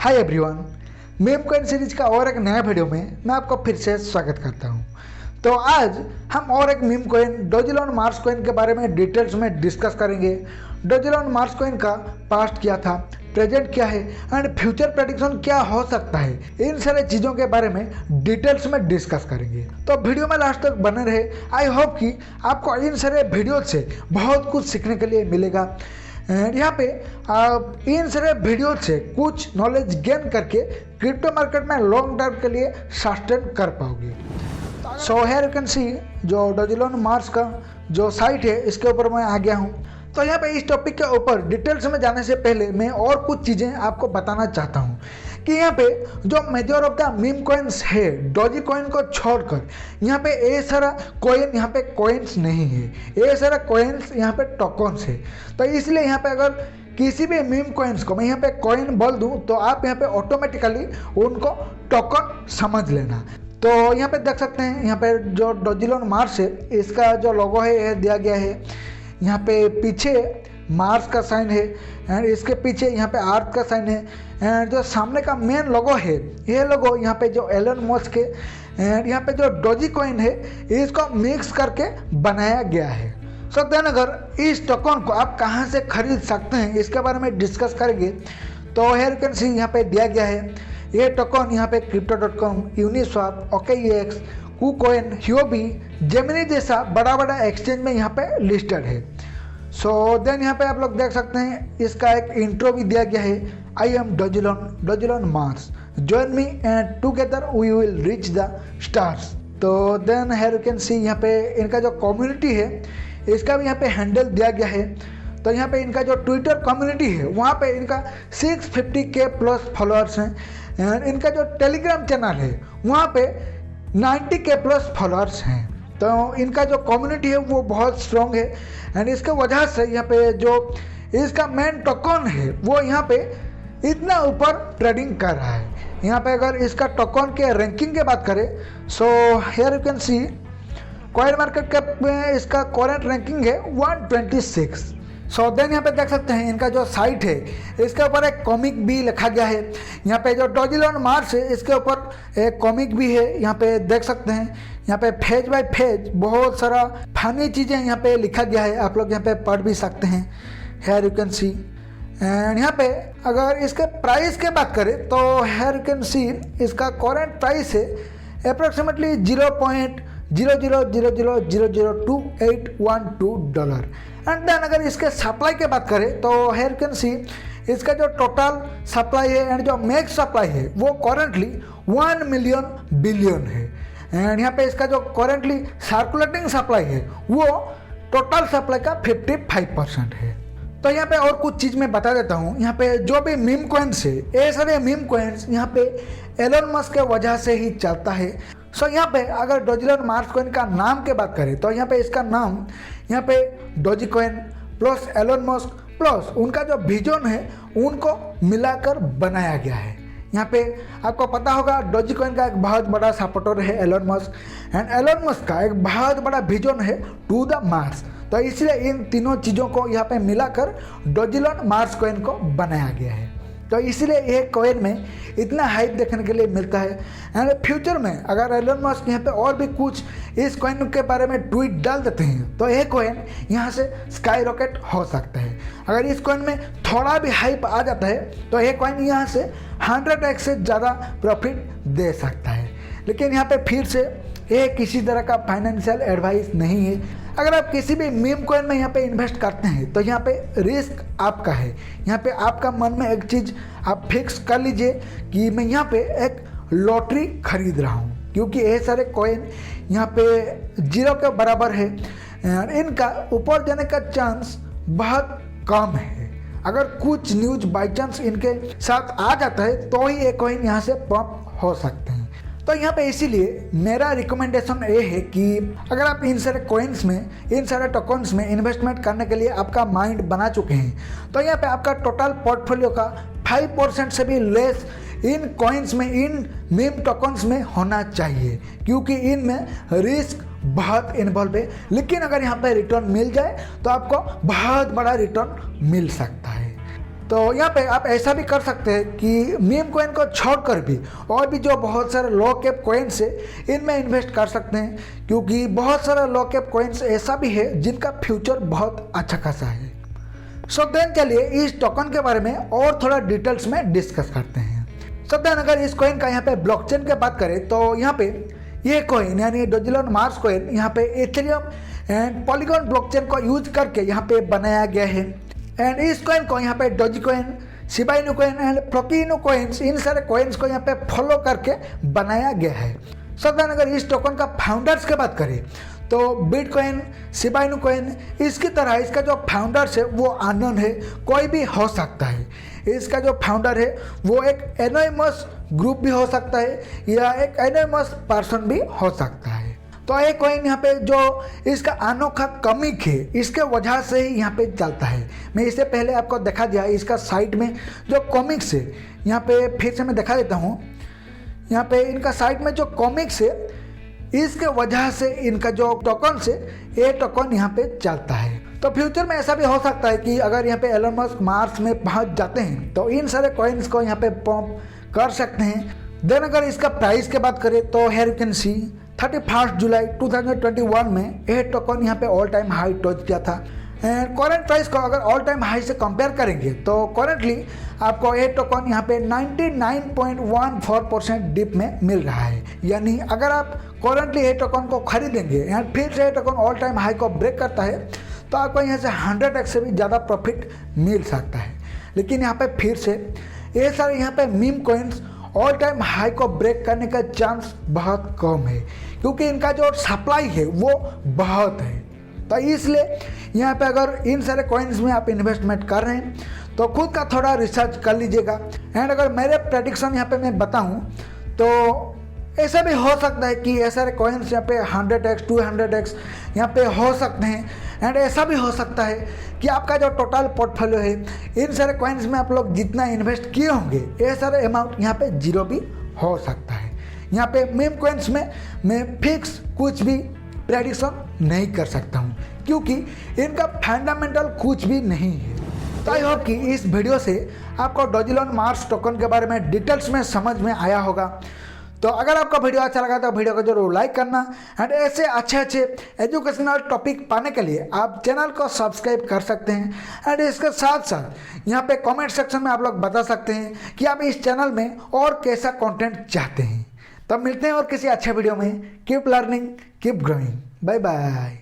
Hi everyone, meme coin series का और एक नया वीडियो में मैं आपको फिर से स्वागत करता हूं। तो आज हम और एक मीम कॉइन डोजिलॉन मार्स कॉइन के बारे में डिटेल्स में डिस्कस करेंगे। डोजिलॉन मार्स कॉइन का पास्ट क्या था, प्रेजेंट क्या है एंड फ्यूचर प्रेडिक्शन क्या हो सकता है, इन सारे चीज़ों के बारे में डिटेल्स में डिस्कस करेंगे। तो वीडियो में लास्ट तक बने रहे। आई होप कि आपको इन सारे वीडियो से बहुत कुछ सीखने के लिए मिलेगा। यहाँ पे आप इन सारे वीडियो से कुछ नॉलेज गेन करके क्रिप्टो मार्केट में लॉन्ग टर्म के लिए सस्टेन कर पाओगे। सो हियर यू कैन सी जो डोजिलॉन मार्स का जो साइट है इसके ऊपर मैं आ गया हूँ। तो यहाँ पे इस टॉपिक के ऊपर डिटेल्स में जाने से पहले मैं और कुछ चीज़ें आपको बताना चाहता हूँ कि यहाँ पे जो measure of the meme coins है डोजी कॉइन को छोड़कर यहाँ पे ये सारा कॉइन यहाँ पे कॉइन्स नहीं है, ये सारा कॉइन्स यहाँ पे टोकन्स है। तो इसलिए यहाँ पे अगर किसी भी मीम कॉइन्स को मैं यहाँ पे कॉइन बोल दूँ तो आप यहाँ पे ऑटोमेटिकली उनको टोकन समझ लेना। तो यहाँ पे देख सकते हैं, यहाँ पे जो डोजिलॉन मार्स है इसका जो लोगो है यह दिया गया है। यहाँ पे पीछे मार्स का साइन है एंड इसके पीछे यहाँ पे अर्थ का साइन है एंड जो सामने का मेन लोगो है ये लोगो यहाँ पे जो एलन मस्क के एंड यहाँ पे जो डोजी कॉइन है इसको मिक्स करके बनाया गया है। सो देन अगर इस टोकन को आप कहाँ से खरीद सकते हैं इसके बारे में डिस्कस करेंगे। तो हियर यू कैन सी यहाँ पे दिया गया है ये टोकन यहाँ पे crypto.com, Uniswap, OKEX, KuCoin, Huobi, Gemini जैसा बड़ा बड़ा एक्सचेंज में यहाँ पे लिस्टेड है। सो देन यहाँ पे आप लोग देख सकते हैं इसका एक इंट्रो भी दिया गया है। I am Dogelon Mars, join me and together we will reach the stars. तो then here you can see यहाँ पे इनका जो कम्युनिटी है इसका भी यहाँ पे हैंडल दिया गया है। तो यहाँ पे इनका जो ट्विटर कम्युनिटी है वहाँ पे इनका 650K प्लस फॉलोअर्स हैं एंड इनका जो टेलीग्राम चैनल है वहाँ पे 90K प्लस फॉलोअर्स हैं। तो इनका जो कम्युनिटी है वो बहुत स्ट्रॉन्ग है एंड इसके वजह से यहाँ पे जो इसका मेन टोकन है वो यहाँ पे इतना ऊपर ट्रेडिंग कर रहा है। यहाँ पे अगर इसका टोकन के रैंकिंग की बात करें so here you can see coin market cap में इसका करंट रैंकिंग है 126। सो देन यहाँ पे देख सकते हैं इनका जो साइट है इसके ऊपर एक कॉमिक भी लिखा गया है। यहाँ पे जो डोजिलॉन मार्स है इसके ऊपर एक कॉमिक भी है, यहाँ पे देख सकते हैं। यहाँ पे फेज बाय फेज बहुत सारा फनी चीज़ें यहाँ पे लिखा गया है, आप लोग यहाँ पे पढ़ भी सकते हैं। Here you can see and यहाँ पे अगर इसके प्राइस की बात करें तो हेयर यू कैन सी इसका करंट प्राइस है अप्रोक्सीमेटली $0.0000002812 एंड देन अगर इसके सप्लाई की बात करें तो हेयर कैन सी इसका जो टोटल सप्लाई है एंड जो मैक्स सप्लाई है वो करंटली 1 मिलियन बिलियन है एंड यहाँ पे इसका जो करंटली सर्कुलेटिंग सप्लाई है वो टोटल सप्लाई का 55% है। तो यहाँ पे और कुछ चीज़ मैं बता देता हूँ। यहाँ पे जो भी मीम कॉइन्स है ये सारे मीम कॉइन्स यहाँ पे एलन मस्क के वजह से ही चलता है। सो यहाँ पे अगर डोजिलॉन मार्स कॉइन का नाम की बात करें तो यहाँ पे इसका नाम यहाँ पे doji coin plus Elon Musk plus उनका जो विजन है उनको मिलाकर बनाया गया है। यहाँ पे आपको पता होगा डोजी कॉइन का एक बहुत बड़ा सपोर्टर है Elon Musk and Elon Musk का एक बहुत बड़ा विजन है टू द मार्स। तो इसलिए इन तीनों चीज़ों को यहाँ पे मिलाकर डोजिलॉन मार्स कॉइन को बनाया गया है। तो इसलिए ये कॉइन में इतना हाइप देखने के लिए मिलता है एंड फ्यूचर में अगर एलन मस्क यहाँ पे और भी कुछ इस कॉइन के बारे में ट्वीट डाल देते हैं तो ये कॉइन यहाँ से स्काई रॉकेट हो सकता है। अगर इस कॉइन में थोड़ा भी हाइप आ जाता है तो ये कॉइन यहाँ से 100x से ज़्यादा प्रॉफिट दे सकता है। लेकिन यहाँ पे फिर से ये किसी तरह का फाइनेंशियल एडवाइस नहीं है। अगर आप किसी भी मीम कॉइन में यहाँ पे इन्वेस्ट करते हैं तो यहाँ पे रिस्क आपका है। यहाँ पे आपका मन में एक चीज़ आप फिक्स कर लीजिए कि मैं यहाँ पे एक लॉटरी खरीद रहा हूँ, क्योंकि ये सारे कॉइन यहाँ पे 0 के बराबर है और इनका ऊपर जाने का चांस बहुत कम है। अगर कुछ न्यूज बाई चांस इनके साथ आ जाता है तो ही ये कॉइन यहाँ से पंप हो सकते हैं। तो यहाँ पे इसीलिए मेरा रिकमेंडेशन ये है कि अगर आप इन सारे कॉइन्स में इन सारे टोकन्स में इन्वेस्टमेंट करने के लिए आपका माइंड बना चुके हैं तो यहाँ पे आपका टोटल पोर्टफोलियो का 5% से भी लेस इन कॉइन्स में इन मीम टोकन्स में होना चाहिए, क्योंकि इनमें रिस्क बहुत इन्वॉल्व है। लेकिन अगर यहाँ पे रिटर्न मिल जाए तो आपको बहुत बड़ा रिटर्न मिल सकता है। तो यहाँ पे आप ऐसा भी कर सकते हैं कि मीम कॉइन को छोड़कर भी और भी जो बहुत सारे लो कैप कॉइन्स है इनमें इन्वेस्ट कर सकते हैं, क्योंकि बहुत सारे लो कैप कॉइन्स ऐसा भी है जिनका फ्यूचर बहुत अच्छा खासा है। सो देन चलिए इस टोकन के बारे में और थोड़ा डिटेल्स में डिस्कस करते हैं। सो देन अगर इस कॉइन का यहाँ पे ब्लॉकचेन की बात करें तो यहाँ पे ये कॉइन यानी डोजिलॉन मार्स कॉइन यहाँ पे एथेरियम एंड पॉलीगॉन ब्लॉकचेन को यूज करके यहाँ पे बनाया गया है। एंड इस कॉइन को यहाँ पे doji coin, Shiba Inu coin and Floki Inu coins, इन सारे कॉइन्स को यहाँ पे फॉलो करके बनाया गया है। सो देन अगर इस टोकन का फाउंडर्स की बात करें तो बिटकॉइन, शिबा इनू कॉइन, इसकी तरह इसका जो फाउंडर्स है वो अननोन है, कोई भी हो सकता है। इसका जो फाउंडर है वो एक एनोनिमस ग्रुप भी हो सकता है या एक एनोनिमस पर्सन भी हो सकता है। तो ये कॉइन यहाँ पे जो इसका अनोखा कॉमिक है इसके वजह से ही यहाँ पे चलता है। मैं इससे पहले आपको दिखा दिया इसका साइट में जो कॉमिक्स है, यहाँ पे फिर से मैं दिखा देता हूँ। यहाँ पे इनका साइट में जो कॉमिक्स है इसके वजह से इनका जो टोकन से ये टोकन यहाँ पे चलता है। तो फ्यूचर में ऐसा भी हो सकता है कि अगर यहाँ पे एलन मस्क मार्स में पहुँच जाते हैं तो इन सारे कॉइन्स को यहाँ पे पंप कर सकते हैं। देन अगर इसका प्राइस की बात करें तो हेयर यू कैन सी 31 जुलाई 2021 में यह टोकन यहाँ पे ऑल टाइम हाई टच किया था। एंड करंट प्राइस को अगर ऑल टाइम हाई से कंपेयर करेंगे तो करंटली आपको ये टोकन यहाँ पे 99.14% डिप में मिल रहा है। यानी अगर आप करंटली ये टोकन को खरीदेंगे या फिर से ये टोकन ऑल टाइम हाई को ब्रेक करता है तो आपको यहाँ से 100x से भी ज़्यादा प्रॉफिट मिल सकता है। लेकिन यहाँ पे फिर से ये सारे यहाँ पे meme coins all time high को ब्रेक करने का चांस बहुत कम है, क्योंकि इनका जो सप्लाई है वो बहुत है। तो इसलिए यहाँ पे अगर इन सारे कॉइन्स में आप इन्वेस्टमेंट कर रहे हैं तो खुद का थोड़ा रिसर्च कर लीजिएगा। एंड अगर मेरे प्रेडिक्शन यहाँ पे मैं बताऊँ तो ऐसा भी हो सकता है कि ऐसे सारे कॉइन्स यहाँ पे 100x 200x यहाँ पे हो सकते हैं। एंड ऐसा भी हो सकता है कि आपका जो टोटल पोर्टफोलियो है इन सारे कॉइन्स में आप लोग जितना इन्वेस्ट किए होंगे ये सारे अमाउंट यहाँ पे जीरो भी हो सकता है। यहाँ पे मीम कॉइन्स में मैं फिक्स कुछ भी प्रेडिक्शन नहीं कर सकता हूँ, क्योंकि इनका फंडामेंटल कुछ भी नहीं है। तो आई होप कि इस वीडियो से आपको डोजिलॉन मार्स टोकन के बारे में डिटेल्स में समझ में आया होगा। तो अगर आपका वीडियो अच्छा लगा तो वीडियो को जरूर लाइक करना। एंड ऐसे अच्छे एजुकेशनल टॉपिक पाने के लिए आप चैनल को सब्सक्राइब कर सकते हैं। एंड इसके साथ साथ यहाँ पे कमेंट सेक्शन में आप लोग बता सकते हैं कि आप इस चैनल में और कैसा कंटेंट चाहते हैं। तब मिलते हैं और किसी अच्छे वीडियो में। Keep learning, keep growing. Bye bye.